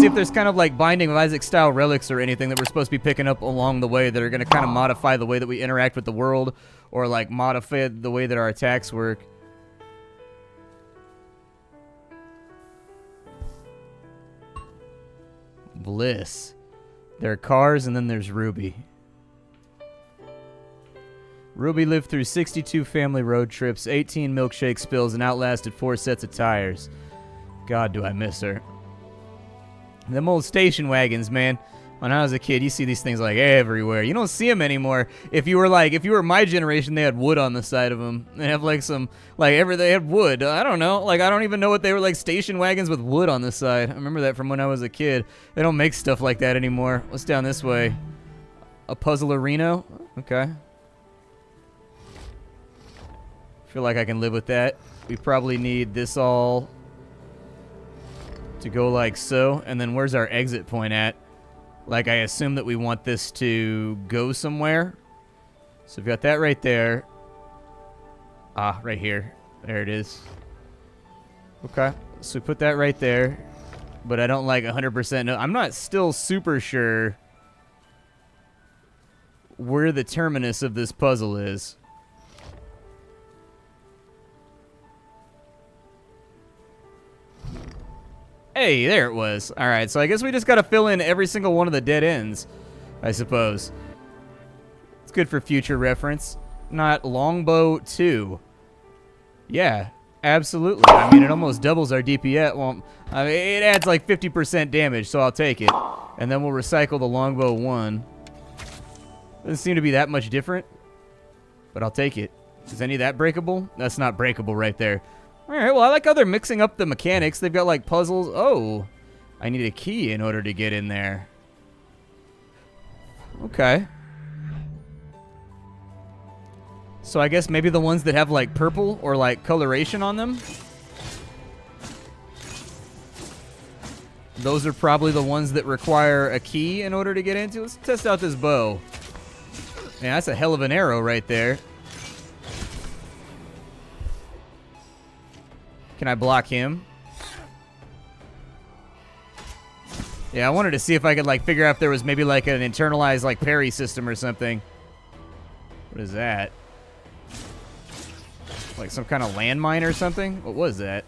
if there's kind of like Binding of Isaac style relics or anything that we're supposed to be picking up along the way that are going to kind of modify the way that we interact with the world or like modify the way that our attacks work. Bliss. There are cars and then there's Ruby. Ruby lived through 62 family road trips, 18 milkshake spills, and outlasted 4 sets of tires. God, do I miss her. Them old station wagons, man. When I was a kid, you see these things like everywhere. You don't see them anymore. If you were my generation, they had wood on the side of them. They have like some, they had wood. I don't know. Like, I don't even know what they were, like station wagons with wood on the side. I remember that from when I was a kid. They don't make stuff like that anymore. What's down this way? A puzzle arena? Okay. Feel like I can live with that. We probably need this all to go like so. And then where's our exit point at? Like, I assume that we want this to go somewhere. So we've got that right there. Ah, right here. There it is. Okay. So we put that right there. But I don't like 100% know. I'm not still super sure where the terminus of this puzzle is. Hey, there it was. All right, so I guess we just got to fill in every single one of the dead ends, I suppose. It's good for future reference. Not Longbow 2. Yeah, absolutely. I mean, it almost doubles our DPS. Well, I mean, it adds like 50% damage, so I'll take it. And then we'll recycle the Longbow 1. Doesn't seem to be that much different, but I'll take it. Is any of that breakable? That's not breakable right there. All right, well, I like how they're mixing up the mechanics. They've got, like, puzzles. Oh, I need a key in order to get in there. Okay. So I guess maybe the ones that have, like, purple or, like, coloration on them. Those are probably the ones that require a key in order to get into. Let's test out this bow. Man, that's a hell of an arrow right there. Can I block him? Yeah, I wanted to see if I could, like, figure out if there was maybe, like, an internalized, like, parry system or something. What is that? Like some kind of landmine or something? What was that?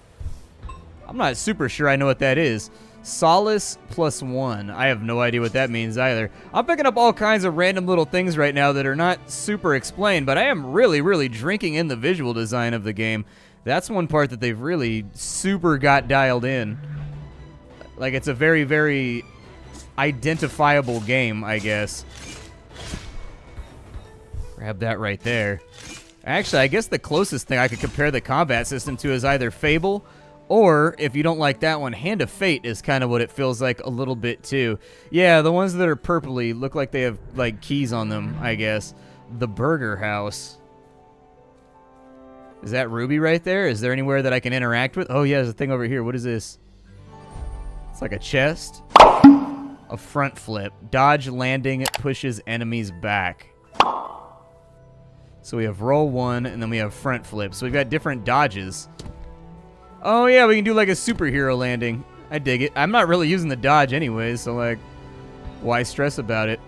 I'm not super sure I know what that is. Solace +1. I have no idea what that means either. I'm picking up all kinds of random little things right now that are not super explained, but I am really, really drinking in the visual design of the game. That's one part that they've really super got dialed in. Like, it's a very, very identifiable game, I guess. Grab that right there. Actually, I guess the closest thing I could compare the combat system to is either Fable, or, if you don't like that one, Hand of Fate is kind of what it feels like a little bit, too. Yeah, the ones that are purpley look like they have, like, keys on them, I guess. The Burger House. Is that Ruby right there? Is there anywhere that I can interact with? Oh, yeah, there's a thing over here. What is this? It's like a chest. A front flip. Dodge landing pushes enemies back. So we have roll 1, and then we have front flip. So we've got different dodges. Oh, yeah, we can do like a superhero landing. I dig it. I'm not really using the dodge anyways, so, like, why stress about it?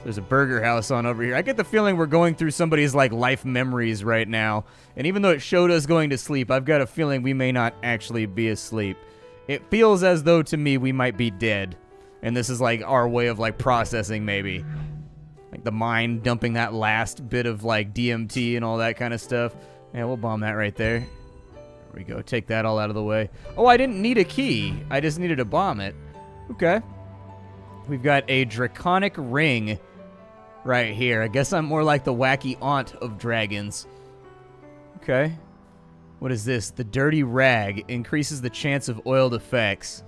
There's a Burger House on over here. I get the feeling we're going through somebody's, like, life memories right now. And even though it showed us going to sleep, I've got a feeling we may not actually be asleep. It feels as though, to me, we might be dead. And this is, like, our way of, like, processing, maybe. Like, the mind dumping that last bit of, like, DMT and all that kind of stuff. Yeah, we'll bomb that right there. There we go. Take that all out of the way. Oh, I didn't need a key. I just needed to bomb it. Okay. We've got a Draconic Ring right here. I guess I'm more like the wacky aunt of dragons. Okay. What is this? The Dirty Rag increases the chance of oiled effects.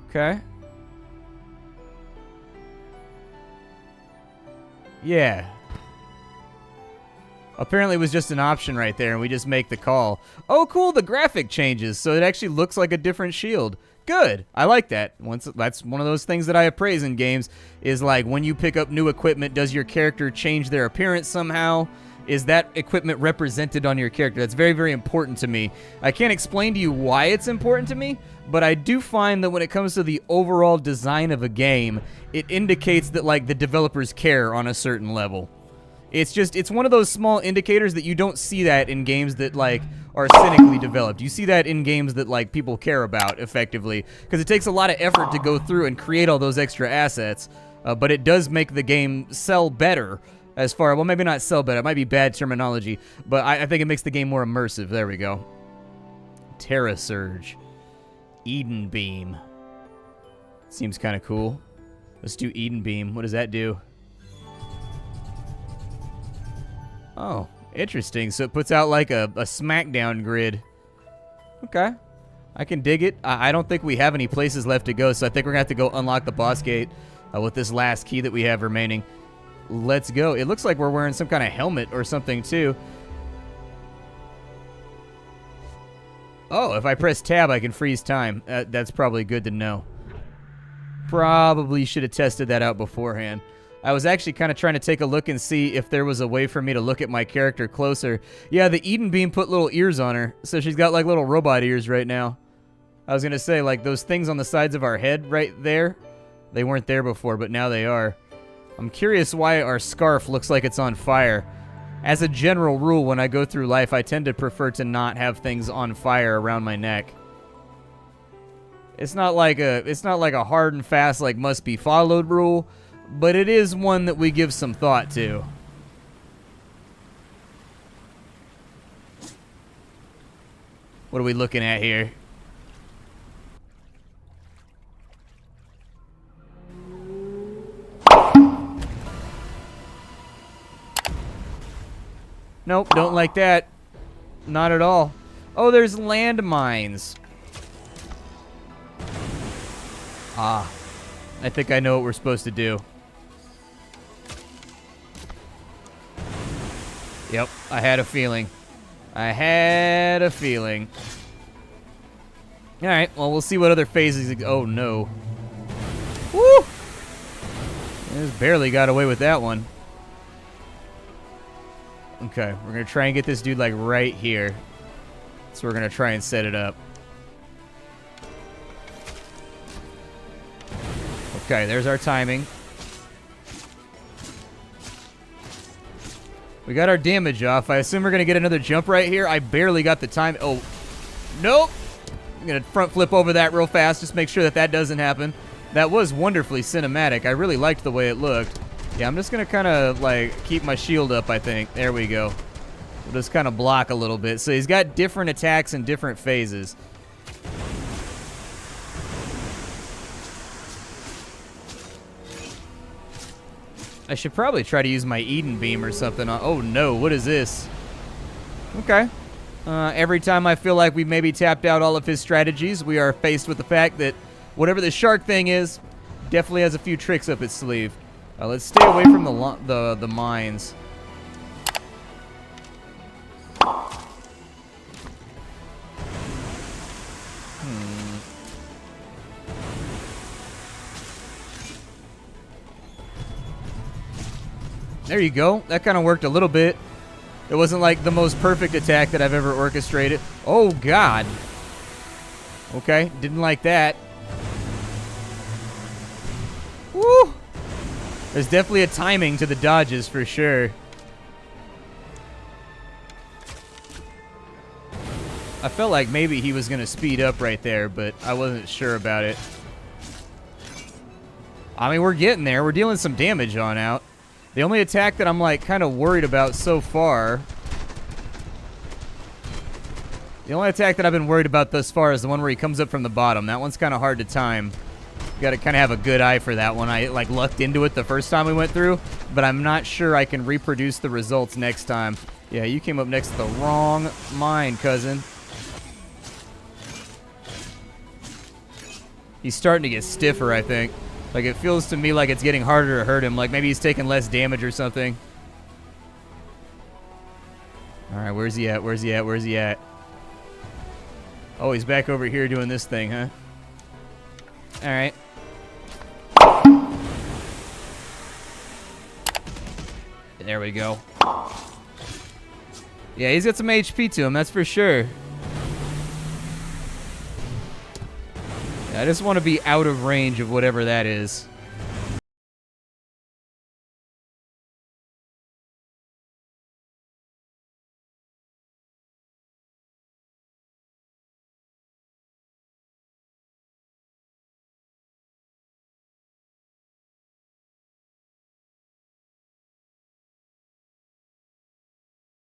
Okay. Yeah. Apparently it was just an option right there, and we just make the call. Oh, cool, the graphic changes, so it actually looks like a different shield. Good. I like that. That's one of those things that I appraise in games, is like when you pick up new equipment, does your character change their appearance somehow? is that equipment represented on your character. That's very, very important to me. I can't explain to you why it's important to me, but I do find that when it comes to the overall design of a game, it indicates that, like, the developers care on a certain level. It's one of those small indicators that you don't see that in games that, like, are cynically developed. You see that in games that, like, people care about effectively, because it takes a lot of effort to go through and create all those extra assets, but it does make the game sell better as far, well, maybe not sell better, it might be bad terminology, but I think it makes the game more immersive. There we go. Terra Surge. Eden Beam. Seems kind of cool. Let's do Eden Beam. What does that do? Oh, interesting. So it puts out like a SmackDown grid. Okay. I can dig it. I don't think we have any places left to go, so I think we're going to have to go unlock the boss gate with this last key that we have remaining. Let's go. It looks like we're wearing some kind of helmet or something, too. Oh, if I press tab, I can freeze time. That's probably good to know. Probably should have tested that out beforehand. I was actually kind of trying to take a look and see if there was a way for me to look at my character closer. Yeah, the Eden Beam put little ears on her, so she's got like little robot ears right now. I was going to say, like, those things on the sides of our head right there, they weren't there before, but now they are. I'm curious why our scarf looks like it's on fire. As a general rule, when I go through life, I tend to prefer to not have things on fire around my neck. It's not like a hard and fast, like, must be followed rule, but it is one that we give some thought to. What are we looking at here? Nope, don't like that. Not at all. Oh, there's landmines. Ah, I think I know what we're supposed to do. Yep, I had a feeling. I had a feeling. Alright, well, we'll see what other phases... Oh, no. Woo! Just barely got away with that one. Okay, we're going to try and get this dude, like, right here. So we're going to try and set it up. Okay, there's our timing. We got our damage off. I assume we're going to get another jump right here. I barely got the time. Oh, nope. I'm going to front flip over that real fast. Just make sure that that doesn't happen. That was wonderfully cinematic. I really liked the way it looked. Yeah, I'm just going to kind of, like, keep my shield up, I think. There we go. We'll just kind of block a little bit. So he's got different attacks in different phases. I should probably try to use my Eden Beam or something. Oh, no. What is this? Okay. Every time I feel like we've maybe tapped out all of his strategies, we are faced with the fact that whatever the shark thing is definitely has a few tricks up its sleeve. Let's stay away from the mines. There you go. That kind of worked a little bit. It wasn't like the most perfect attack that I've ever orchestrated. Oh, God. Okay, didn't like that. Woo! There's definitely a timing to the dodges for sure. I felt like maybe he was going to speed up right there, but I wasn't sure about it. I mean, we're getting there. We're dealing some damage on out. The only attack that I'm, like, kind of worried about so far... The only attack that I've been worried about thus far is the one where he comes up from the bottom. That one's kind of hard to time. You got to kind of have a good eye for that one. I, like, lucked into it the first time we went through, but I'm not sure I can reproduce the results next time. Yeah, you came up next to the wrong mine, cousin. He's starting to get stiffer, I think. Like, it feels to me like it's getting harder to hurt him. Like, maybe he's taking less damage or something. All right, where's he at? Where's he at? Where's he at? Oh, he's back over here doing this thing, huh? All right. There we go. Yeah, he's got some HP to him, that's for sure. Yeah, I just want to be out of range of whatever that is.